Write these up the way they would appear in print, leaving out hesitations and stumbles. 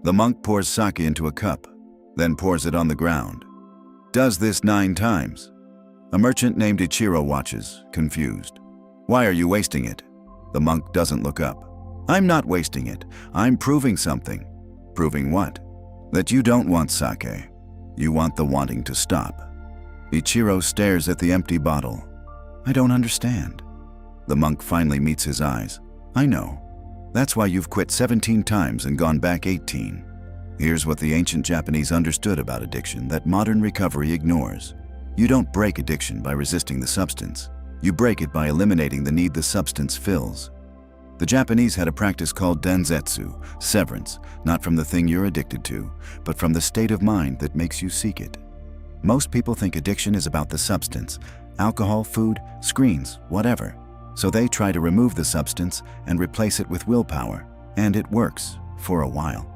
The monk pours sake into a cup, then pours it on the ground. Does this 9 times. A merchant named Ichiro watches, confused. Why are you wasting it? The monk doesn't look up. I'm not wasting it. I'm proving something. Proving what? That you don't want sake. You want the wanting to stop. Ichiro stares at the empty bottle. I don't understand. The monk finally meets his eyes. I know. That's why you've quit 17 times and gone back 18. Here's what the ancient Japanese understood about addiction that modern recovery ignores. You don't break addiction by resisting the substance. You break it by eliminating the need the substance fills. The Japanese had a practice called densetsu, severance, not from the thing you're addicted to, but from the state of mind that makes you seek it. Most people think addiction is about the substance, alcohol, food, screens, whatever. So they try to remove the substance and replace it with willpower, and it works for a while,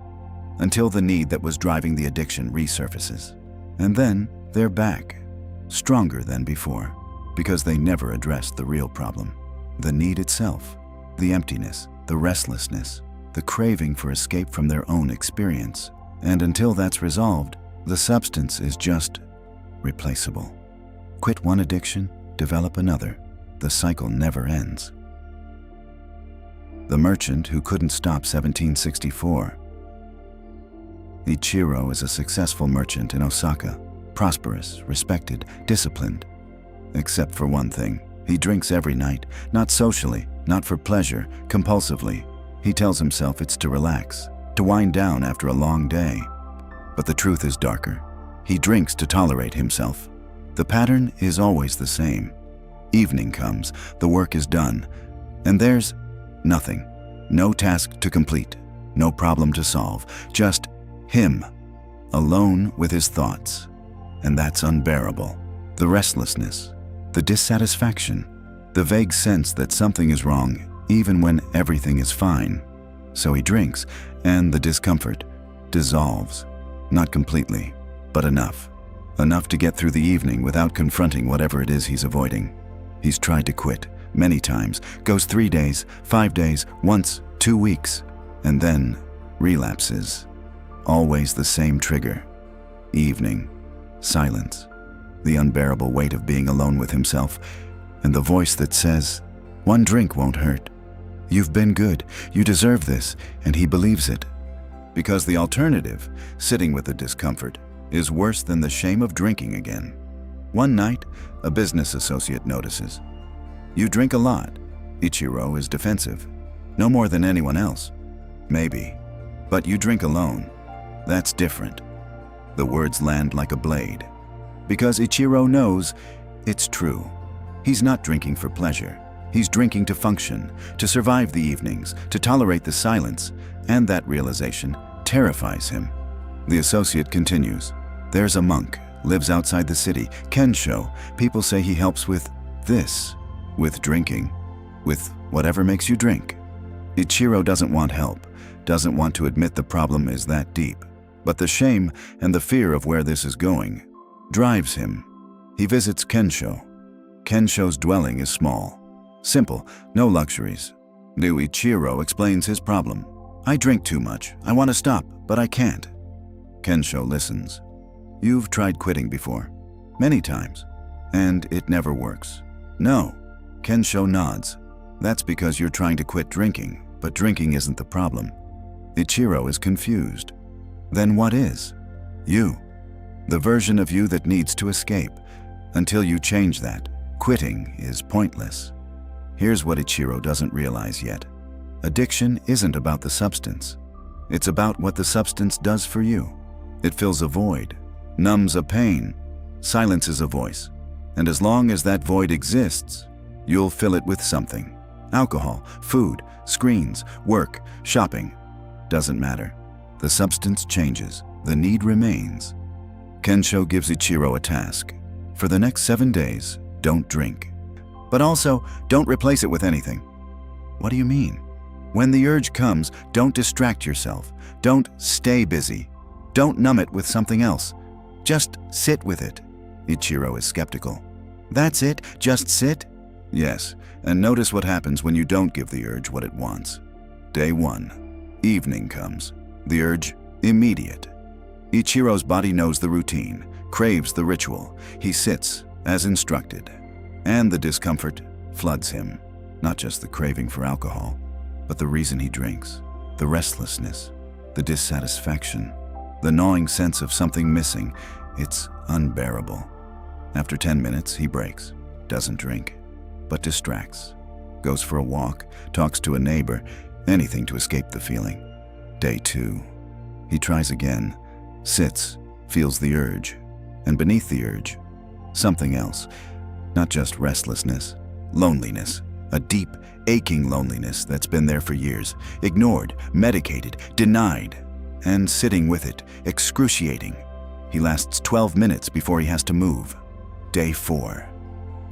until the need that was driving the addiction resurfaces. And then they're back, stronger than before, because they never addressed the real problem, the need itself, the emptiness, the restlessness, the craving for escape from their own experience. And until that's resolved, the substance is just replaceable. Quit one addiction, develop another. The cycle never ends. The merchant who couldn't stop 1764. Ichiro is a successful merchant in Osaka, prosperous, respected, disciplined. Except for one thing. He drinks every night, not socially, not for pleasure, compulsively. He tells himself it's to relax, to wind down after a long day. But the truth is darker. He drinks to tolerate himself. The pattern is always the same. Evening comes, the work is done, and there's nothing. No task to complete, no problem to solve, just him, alone with his thoughts. And that's unbearable. The restlessness, the dissatisfaction, the vague sense that something is wrong even when everything is fine. So he drinks, and the discomfort dissolves. Not completely, but enough. Enough to get through the evening without confronting whatever it is he's avoiding. He's tried to quit many times, goes 3 days, 5 days, once, 2 weeks, and then relapses. Always the same trigger. Evening, silence, the unbearable weight of being alone with himself, and the voice that says, "One drink won't hurt. You've been good, you deserve this," and he believes it. Because the alternative, sitting with the discomfort, is worse than the shame of drinking again. One night, a business associate notices. You drink a lot. Ichiro is defensive. No more than anyone else. Maybe. But you drink alone. That's different. The words land like a blade. Because Ichiro knows it's true. He's not drinking for pleasure. He's drinking to function, to survive the evenings, to tolerate the silence, and that realization terrifies him. The associate continues. There's a monk, lives outside the city, Kensho. People say he helps with this, with drinking, with whatever makes you drink. Ichiro doesn't want help, doesn't want to admit the problem is that deep. But the shame and the fear of where this is going drives him. He visits Kensho. Kensho's dwelling is small, simple, no luxuries. New Ichiro explains his problem. I drink too much. I want to stop, but I can't. Kensho listens. You've tried quitting before, many times, and it never works. No. Kensho nods. That's because you're trying to quit drinking, but drinking isn't the problem. Ichiro is confused. Then what is? You. The version of you that needs to escape. Until you change that, quitting is pointless. Here's what Ichiro doesn't realize yet. Addiction isn't about the substance. It's about what the substance does for you. It fills a void, numbs a pain, silences a voice. And as long as that void exists, you'll fill it with something. Alcohol, food, screens, work, shopping. Doesn't matter. The substance changes. The need remains. Kensho gives Ichiro a task. For the next 7 days, don't drink. But also, don't replace it with anything. What do you mean? When the urge comes, don't distract yourself. Don't stay busy. Don't numb it with something else. Just sit with it. Ichiro is skeptical. That's it? Just sit? Yes, and notice what happens when you don't give the urge what it wants. Day 1. Evening comes. The urge Immediate. Ichiro's body knows the routine, craves the ritual. He sits, as instructed. And the discomfort floods him. Not just the craving for alcohol, but the reason he drinks. The restlessness, the dissatisfaction, the gnawing sense of something missing. It's unbearable. After 10 minutes, he breaks. Doesn't drink, but distracts. Goes for a walk, talks to a neighbor, anything to escape the feeling. Day 2. He tries again, sits, feels the urge, and beneath the urge, something else. Not just restlessness, loneliness, a deep, aching loneliness that's been there for years, ignored, medicated, denied, and sitting with it, excruciating. He lasts 12 minutes before he has to move. Day 4.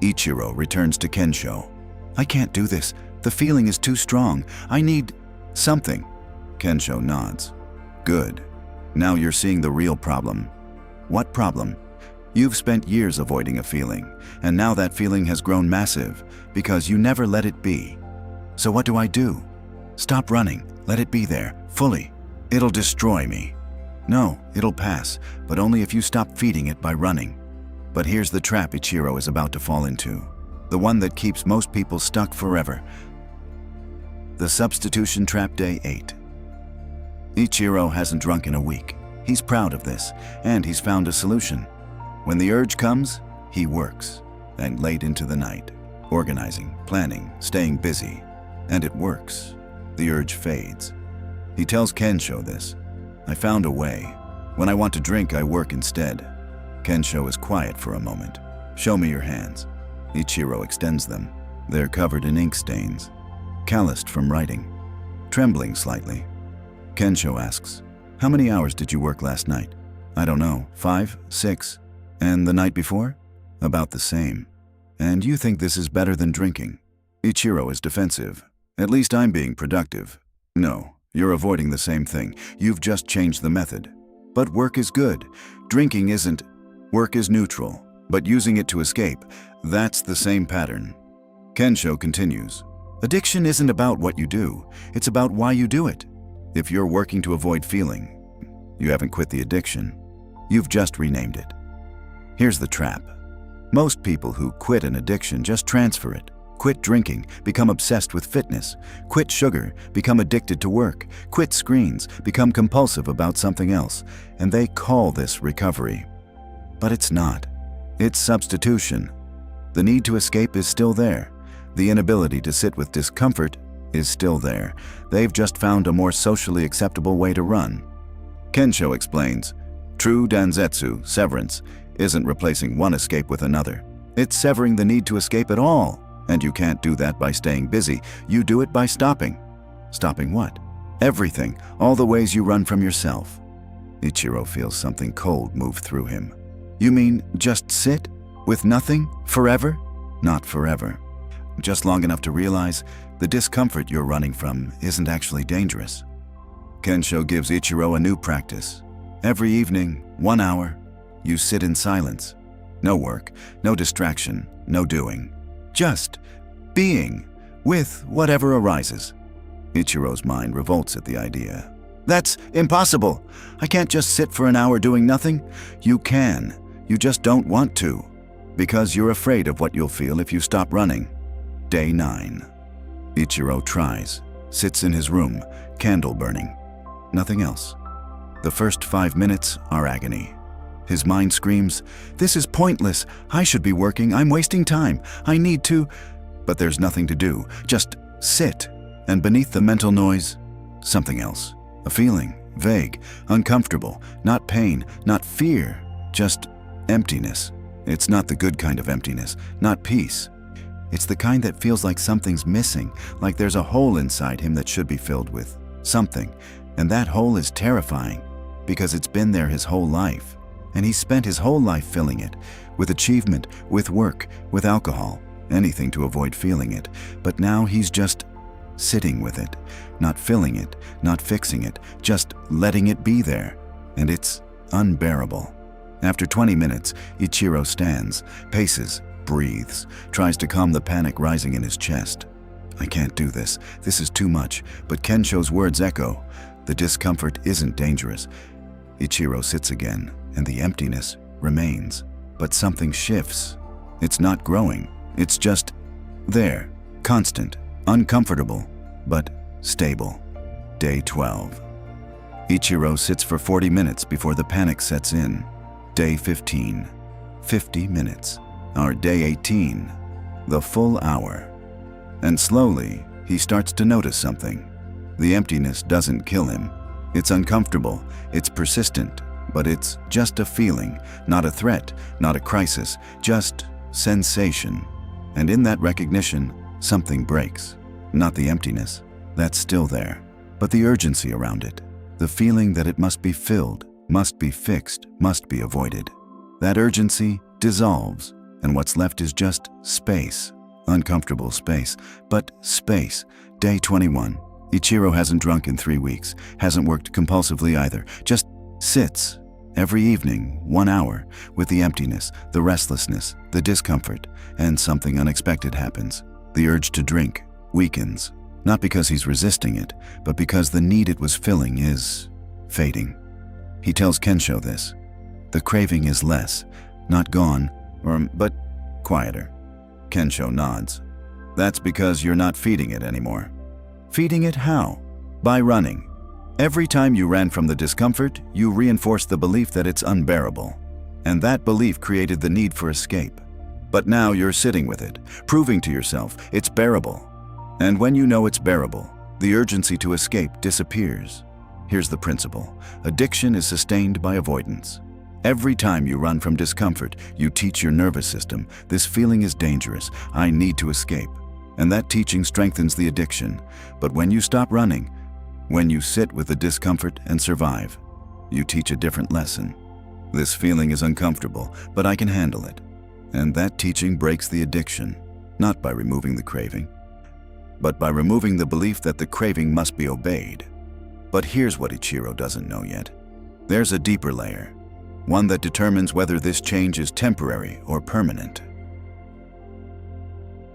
Ichiro returns to Kensho. I can't do this. The feeling is too strong. I need something. Kensho nods. Good. Now you're seeing the real problem. What problem? You've spent years avoiding a feeling, and now that feeling has grown massive because you never let it be. So what do? Stop running. Let it be there, fully. It'll destroy me. No, it'll pass, but only if you stop feeding it by running. But here's the trap Ichiro is about to fall into. The one that keeps most people stuck forever. The substitution trap, day 8. Ichiro hasn't drunk in a week. He's proud of this, and he's found a solution. When the urge comes, he works, and late into the night, organizing, planning, staying busy. And it works. The urge fades. He tells Kensho this. I found a way. When I want to drink, I work instead. Kensho is quiet for a moment. Show me your hands. Ichiro extends them. They're covered in ink stains, calloused from writing, trembling slightly. Kensho asks, how many hours did you work last night? I don't know, 5, 6. And the night before? About the same. And you think this is better than drinking? Ichiro is defensive. At least I'm being productive. No, you're avoiding the same thing. You've just changed the method. But work is good. Drinking isn't. Work is neutral. But using it to escape, that's the same pattern. Kensho continues. Addiction isn't about what you do. It's about why you do it. If you're working to avoid feeling, you haven't quit the addiction. You've just renamed it. Here's the trap. Most people who quit an addiction just transfer it. Quit drinking, become obsessed with fitness. Quit sugar, become addicted to work. Quit screens, become compulsive about something else. And they call this recovery. But it's not. It's substitution. The need to escape is still there. The inability to sit with discomfort is still there. They've just found a more socially acceptable way to run. Kensho explains, true danzetsu, severance, isn't replacing one escape with another. It's severing the need to escape at all. And you can't do that by staying busy. You do it by stopping. Stopping what? Everything, all the ways you run from yourself. Ichiro feels something cold move through him. You mean just sit? With nothing? Forever? Not forever. Just long enough to realize the discomfort you're running from isn't actually dangerous. Kensho gives Ichiro a new practice. Every evening, 1 hour, you sit in silence. No work, no distraction, no doing. Just being with whatever arises. Ichiro's mind revolts at the idea. That's impossible. I can't just sit for an hour doing nothing. You can. You just don't want to. Because you're afraid of what you'll feel if you stop running. Day 9. Ichiro tries, sits in his room, candle burning. Nothing else. The first 5 minutes are agony. His mind screams, this is pointless. I should be working. I'm wasting time. I need to. But there's nothing to do. Just sit. And beneath the mental noise, something else. A feeling, vague, uncomfortable, not pain, not fear, just emptiness. It's not the good kind of emptiness, not peace. It's the kind that feels like something's missing, like there's a hole inside him that should be filled with something. And that hole is terrifying because it's been there his whole life. And he spent his whole life filling it, with achievement, with work, with alcohol, anything to avoid feeling it. But now he's just sitting with it, not filling it, not fixing it, just letting it be there. And it's unbearable. After 20 minutes, Ichiro stands, paces, breathes, tries to calm the panic rising in his chest. I can't do this. This is too much. But Kensho's words echo. The discomfort isn't dangerous. Ichiro sits again, and the emptiness remains. But something shifts. It's not growing. It's just there, constant, uncomfortable, but stable. Day 12. Ichiro sits for 40 minutes before the panic sets in. Day 15. 50 minutes. Our day 18. The full hour. And slowly, he starts to notice something. The emptiness doesn't kill him. It's uncomfortable, it's persistent, but it's just a feeling, not a threat, not a crisis, just sensation. And in that recognition, something breaks. Not the emptiness, that's still there, but the urgency around it. The feeling that it must be filled, must be fixed, must be avoided. That urgency dissolves, and what's left is just space. Uncomfortable space, but space. Day 21. Ichiro hasn't drunk in 3 weeks, hasn't worked compulsively either, just sits every evening, 1 hour, with the emptiness, the restlessness, the discomfort, and something unexpected happens. The urge to drink weakens, not because he's resisting it, but because the need it was filling is fading. He tells Kensho this. The craving is less, not gone, but quieter. Kensho nods. That's because you're not feeding it anymore. Feeding it how? By running. Every time you ran from the discomfort, you reinforced the belief that it's unbearable. And that belief created the need for escape. But now you're sitting with it, proving to yourself it's bearable. And when you know it's bearable, the urgency to escape disappears. Here's the principle. Addiction is sustained by avoidance. Every time you run from discomfort, you teach your nervous system, this feeling is dangerous, I need to escape. And that teaching strengthens the addiction. But when you stop running, when you sit with the discomfort and survive, you teach a different lesson. This feeling is uncomfortable, but I can handle it. And that teaching breaks the addiction, not by removing the craving, but by removing the belief that the craving must be obeyed. But here's what Ichiro doesn't know yet. There's a deeper layer, one that determines whether this change is temporary or permanent.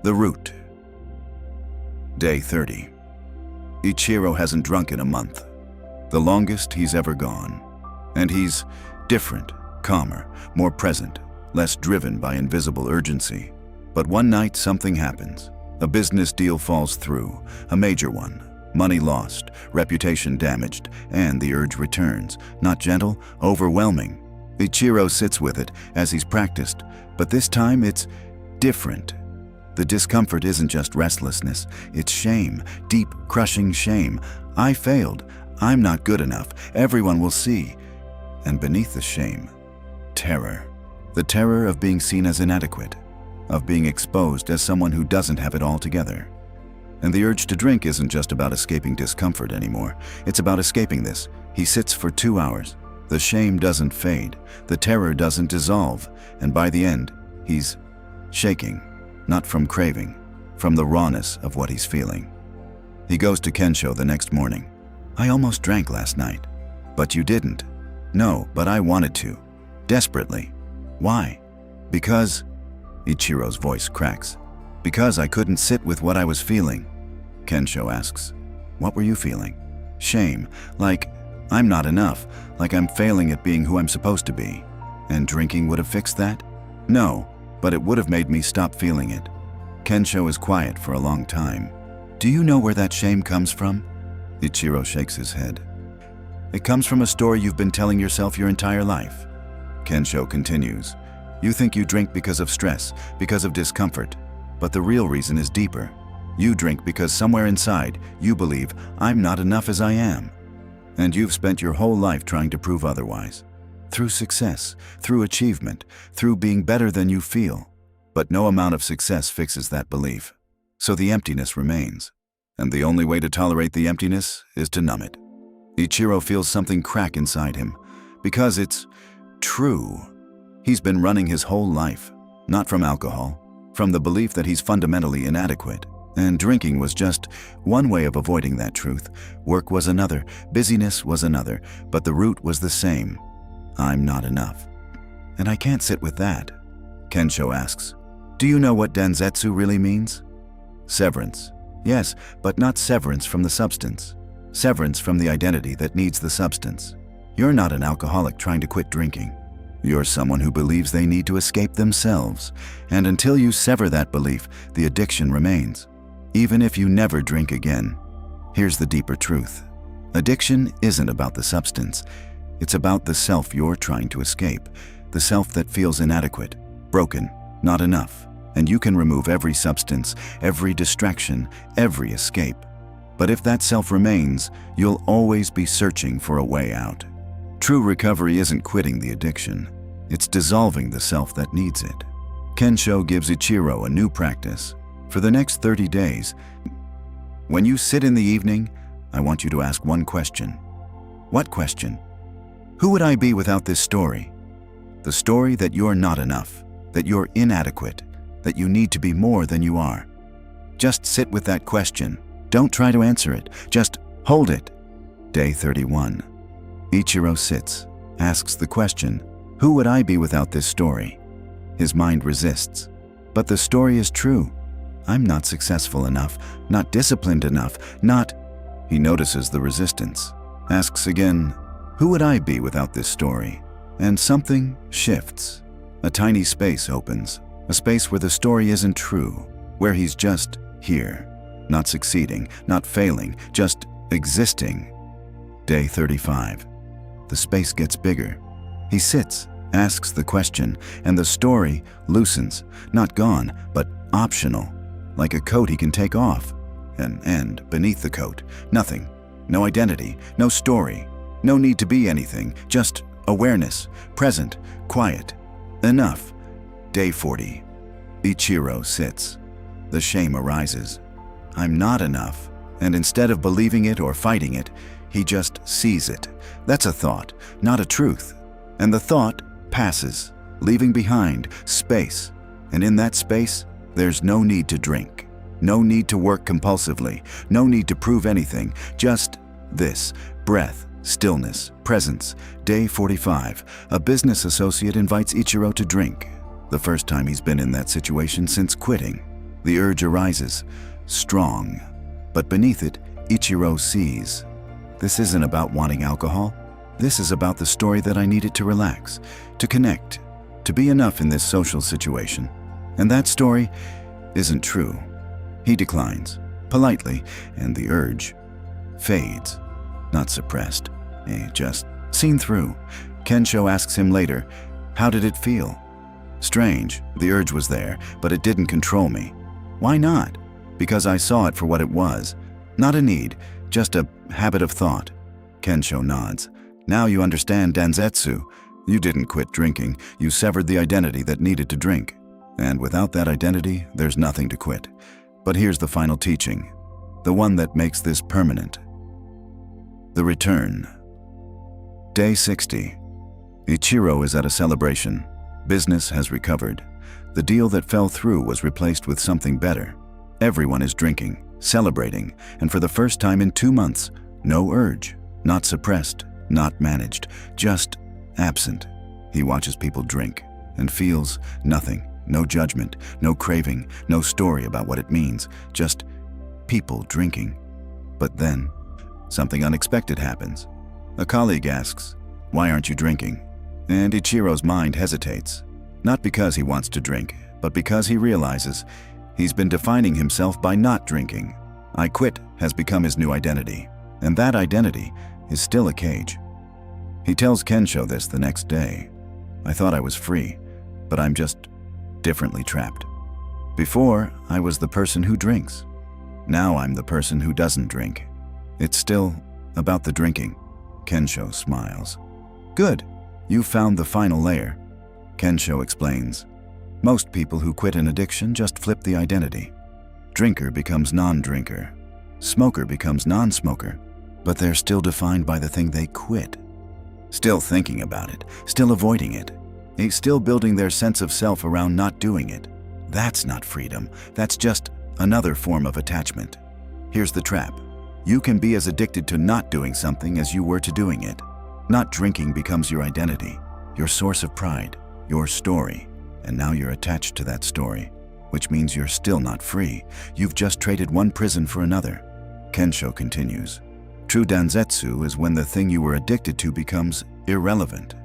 The root. Day 30. Ichiro hasn't drunk in a month, the longest he's ever gone. And he's different, calmer, more present, less driven by invisible urgency. But one night something happens. A business deal falls through, a major one. Money lost, reputation damaged, and the urge returns, not gentle, overwhelming. Ichiro sits with it as he's practiced, but this time it's different. The discomfort isn't just restlessness, it's shame, deep, crushing shame. I failed, I'm not good enough, everyone will see. And beneath the shame, terror. The terror of being seen as inadequate, of being exposed as someone who doesn't have it all together. And the urge to drink isn't just about escaping discomfort anymore, it's about escaping this. He sits for 2 hours. The shame doesn't fade, the terror doesn't dissolve, and by the end, he's shaking. Not from craving, from the rawness of what he's feeling. He goes to Kensho the next morning. I almost drank last night. But you didn't. No, but I wanted to. Desperately. Why? Because... Ichiro's voice cracks. Because I couldn't sit with what I was feeling. Kensho asks, what were you feeling? Shame, like I'm not enough, like I'm failing at being who I'm supposed to be. And drinking would have fixed that? No. But it would have made me stop feeling it. Kensho is quiet for a long time. Do you know where that shame comes from? Ichiro shakes his head. It comes from a story you've been telling yourself your entire life. Kensho continues. You think you drink because of stress, because of discomfort. But the real reason is deeper. You drink because somewhere inside, you believe I'm not enough as I am. And you've spent your whole life trying to prove otherwise. Through success, through achievement, through being better than you feel. But no amount of success fixes that belief. So the emptiness remains. And the only way to tolerate the emptiness is to numb it. Ichiro feels something crack inside him. Because it's true. He's been running his whole life. Not from alcohol. From the belief that he's fundamentally inadequate. And drinking was just one way of avoiding that truth. Work was another. Busyness was another. But the root was the same. I'm not enough. And I can't sit with that. Kensho asks, do you know what densetsu really means? Severance. Yes, but not severance from the substance. severance from the identity that needs the substance. You're not an alcoholic trying to quit drinking. You're someone who believes they need to escape themselves, and until you sever that belief, the addiction remains, even if you never drink again. Here's the deeper truth. Addiction isn't about the substance. It's about the self you're trying to escape, the self that feels inadequate, broken, not enough. And you can remove every substance, every distraction, every escape. But if that self remains, you'll always be searching for a way out. True recovery isn't quitting the addiction. It's dissolving the self that needs it. Kensho gives Ichiro a new practice. For the next 30 days, when you sit in the evening, I want you to ask one question. What question? Who would I be without this story? The story that you're not enough, that you're inadequate, that you need to be more than you are. Just sit with that question. Don't try to answer it. Just hold it. Day 31. Ichiro sits, asks the question, who would I be without this story? His mind resists. But the story is true. I'm not successful enough, not disciplined enough, not... He notices the resistance, asks again, who would I be without this story? And something shifts. A tiny space opens, a space where the story isn't true, where he's just here, not succeeding, not failing, just existing. Day 35. The space gets bigger. He sits, asks the question, and the story loosens, not gone, but optional, like a coat he can take off. And beneath the coat, nothing, no identity, no story, no need to be anything, just awareness, present, quiet, enough. Day 40. Ichiro sits. The shame arises. I'm not enough. And instead of believing it or fighting it, he just sees it. That's a thought, not a truth. And the thought passes, leaving behind space. And in that space, there's no need to drink, no need to work compulsively, no need to prove anything, just this, breath, stillness, presence. Day 45. A business associate invites Ichiro to drink. The first time he's been in that situation since quitting. The urge arises, strong. But beneath it, Ichiro sees. This isn't about wanting alcohol. This is about the story that I needed to relax, to connect, to be enough in this social situation. And that story isn't true. He declines, politely, and the urge fades, not suppressed, just seen through. Kensho asks him later, how did it feel? Strange, the urge was there, but it didn't control me. Why not? Because I saw it for what it was. Not a need, just a habit of thought. Kensho nods. Now you understand Danzetsu. You didn't quit drinking, you severed the identity that needed to drink. And without that identity, there's nothing to quit. But here's the final teaching, the one that makes this permanent. The return. Day 60. Ichiro is at a celebration. Business has recovered. The deal that fell through was replaced with something better. Everyone is drinking, celebrating, and for the first time in 2 months, no urge, not suppressed, not managed, just absent. He watches people drink and feels nothing, no judgment, no craving, no story about what it means, just people drinking. But then, something unexpected happens. A colleague asks, "Why aren't you drinking?" And Ichiro's mind hesitates, not because he wants to drink, but because he realizes he's been defining himself by not drinking. I quit has become his new identity, and that identity is still a cage. He tells Kensho this the next day. I thought I was free, but I'm just differently trapped. Before, I was the person who drinks. Now I'm the person who doesn't drink. It's still about the drinking. Kensho smiles. Good, you've found the final layer. Kensho explains. Most people who quit an addiction just flip the identity. Drinker becomes non-drinker. Smoker becomes non-smoker. But they're still defined by the thing they quit. Still thinking about it, still avoiding it. Still building their sense of self around not doing it. That's not freedom. That's just another form of attachment. Here's the trap. You can be as addicted to not doing something as you were to doing it. Not drinking becomes your identity, your source of pride, your story. And now you're attached to that story, which means you're still not free. You've just traded one prison for another. Kensho continues. True danzetsu is when the thing you were addicted to becomes irrelevant.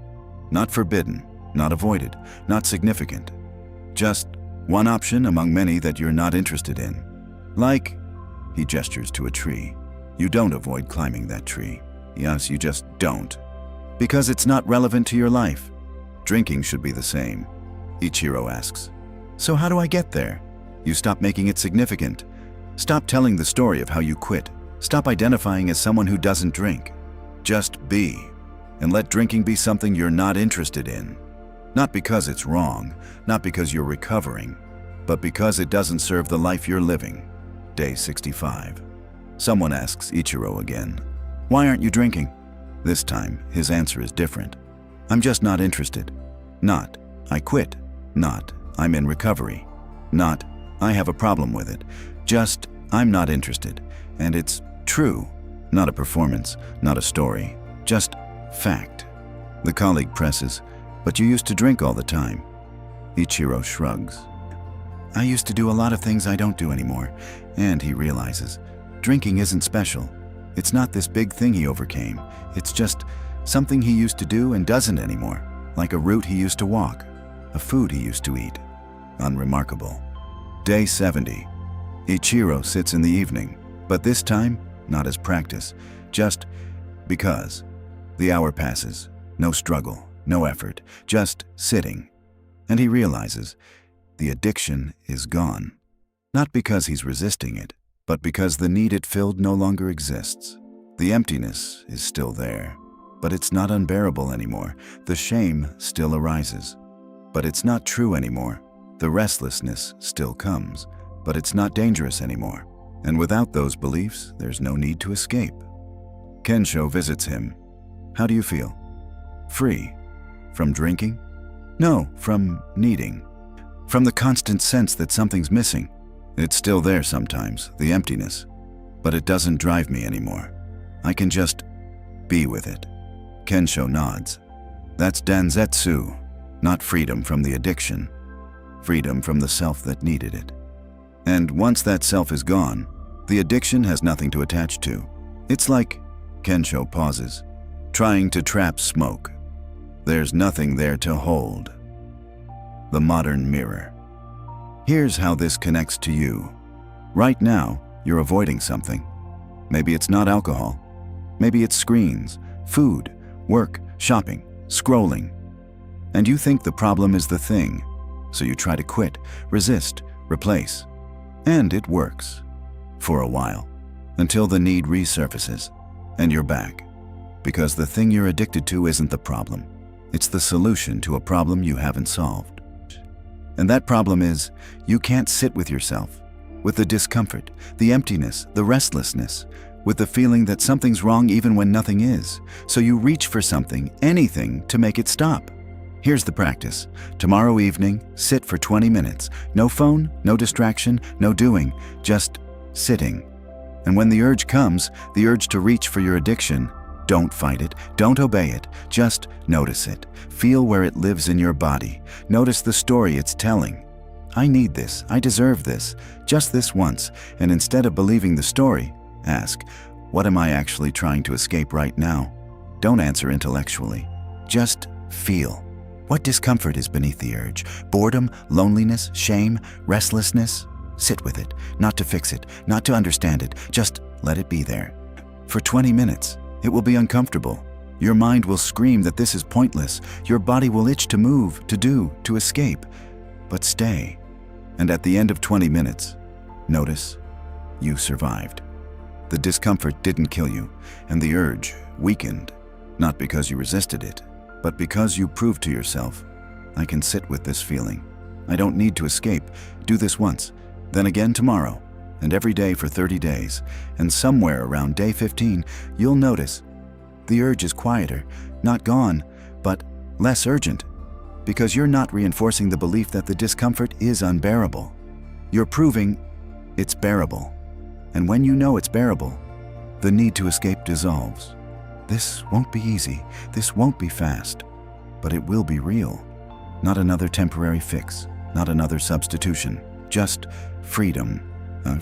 Not forbidden, not avoided, not significant. Just one option among many that you're not interested in. Like, he gestures to a tree. You don't avoid climbing that tree. Yes, you just don't. Because it's not relevant to your life. Drinking should be the same. Ichiro asks, so how do I get there? You stop making it significant. Stop telling the story of how you quit. Stop identifying as someone who doesn't drink. Just be. And let drinking be something you're not interested in. Not because it's wrong, not because you're recovering, but because it doesn't serve the life you're living. Day 65. Someone asks Ichiro again, why aren't you drinking? This time, his answer is different. I'm just not interested. Not, I quit. Not, I'm in recovery. Not, I have a problem with it. Just, I'm not interested. And it's true. Not a performance, not a story. Just fact. The colleague presses, but you used to drink all the time. Ichiro shrugs. I used to do a lot of things I don't do anymore. And he realizes, drinking isn't special. It's not this big thing he overcame. It's just something he used to do and doesn't anymore. Like a route he used to walk, a food he used to eat. Unremarkable. Day 70. Ichiro sits in the evening, but this time, not as practice, just because. The hour passes, no struggle, no effort, just sitting. And he realizes the addiction is gone. Not because he's resisting it, but because the need it filled no longer exists. The emptiness is still there, but it's not unbearable anymore. The shame still arises, but it's not true anymore. The restlessness still comes, but it's not dangerous anymore. And without those beliefs, there's no need to escape. Kensho visits him. How do you feel? Free. From drinking? No, from needing. From the constant sense that something's missing. It's still there sometimes, the emptiness, but it doesn't drive me anymore. I can just be with it. Kensho nods. That's danzetsu, not freedom from the addiction. Freedom from the self that needed it. And once that self is gone, the addiction has nothing to attach to. It's like, Kensho pauses, trying to trap smoke. There's nothing there to hold. The modern mirror. Here's how this connects to you. Right now, you're avoiding something. Maybe it's not alcohol. Maybe it's screens, food, work, shopping, scrolling. And you think the problem is the thing, so you try to quit, resist, replace. And it works. For a while. Until the need resurfaces. And you're back. Because the thing you're addicted to isn't the problem. It's the solution to a problem you haven't solved. And that problem is, you can't sit with yourself, with the discomfort, the emptiness, the restlessness, with the feeling that something's wrong even when nothing is. So you reach for something, anything, to make it stop. Here's the practice. Tomorrow evening, sit for 20 minutes. No phone, no distraction, no doing, just sitting. And when the urge comes, the urge to reach for your addiction, don't fight it, don't obey it, just notice it. Feel where it lives in your body. Notice the story it's telling. I need this, I deserve this, just this once. And instead of believing the story, ask, what am I actually trying to escape right now? Don't answer intellectually. Just feel. What discomfort is beneath the urge? Boredom, loneliness, shame, restlessness? Sit with it, not to fix it, not to understand it, just let it be there. For 20 minutes. It will be uncomfortable. Your mind will scream that this is pointless. Your body will itch to move, to do, to escape. But stay. And at the end of 20 minutes, notice you survived. The discomfort didn't kill you, and the urge weakened. Not because you resisted it, but because you proved to yourself, I can sit with this feeling. I don't need to escape. Do this once, then again tomorrow. And every day for 30 days, and somewhere around day 15, you'll notice the urge is quieter, not gone, but less urgent, because you're not reinforcing the belief that the discomfort is unbearable. You're proving it's bearable. And when you know it's bearable, the need to escape dissolves. This won't be easy, this won't be fast, but it will be real. Not another temporary fix, not another substitution, just freedom.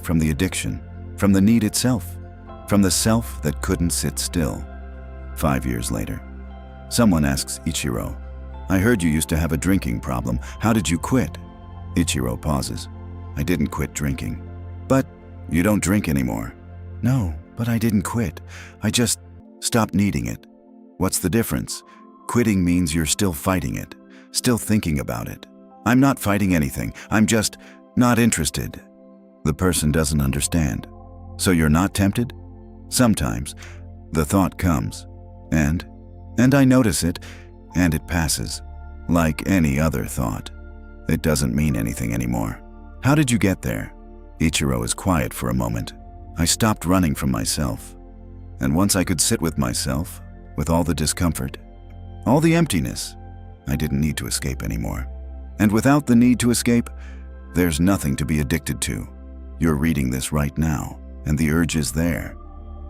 From the addiction, from the need itself, from the self that couldn't sit still. 5 years later, someone asks Ichiro, "I heard you used to have a drinking problem. How did you quit?" Ichiro pauses. "I didn't quit drinking." "But you don't drink anymore." "No, but I didn't quit. I just stopped needing it." "What's the difference?" "Quitting means you're still fighting it, still thinking about it." "I'm not fighting anything. I'm just not interested." The person doesn't understand. "So you're not tempted?" "Sometimes the thought comes, and I notice it, and it passes. Like any other thought. It doesn't mean anything anymore." "How did you get there?" Ichiro is quiet for a moment. "I stopped running from myself. And once I could sit with myself, with all the discomfort, all the emptiness, I didn't need to escape anymore. And without the need to escape, there's nothing to be addicted to. You're reading this right now, and the urge is there.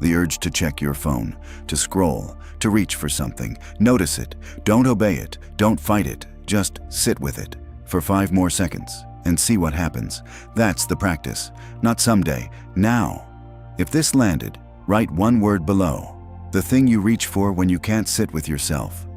The urge to check your phone, to scroll, to reach for something. Notice it. Don't obey it. Don't fight it. Just sit with it for 5 more seconds and see what happens. That's the practice. Not someday, now. If this landed, write one word below. The thing you reach for when you can't sit with yourself.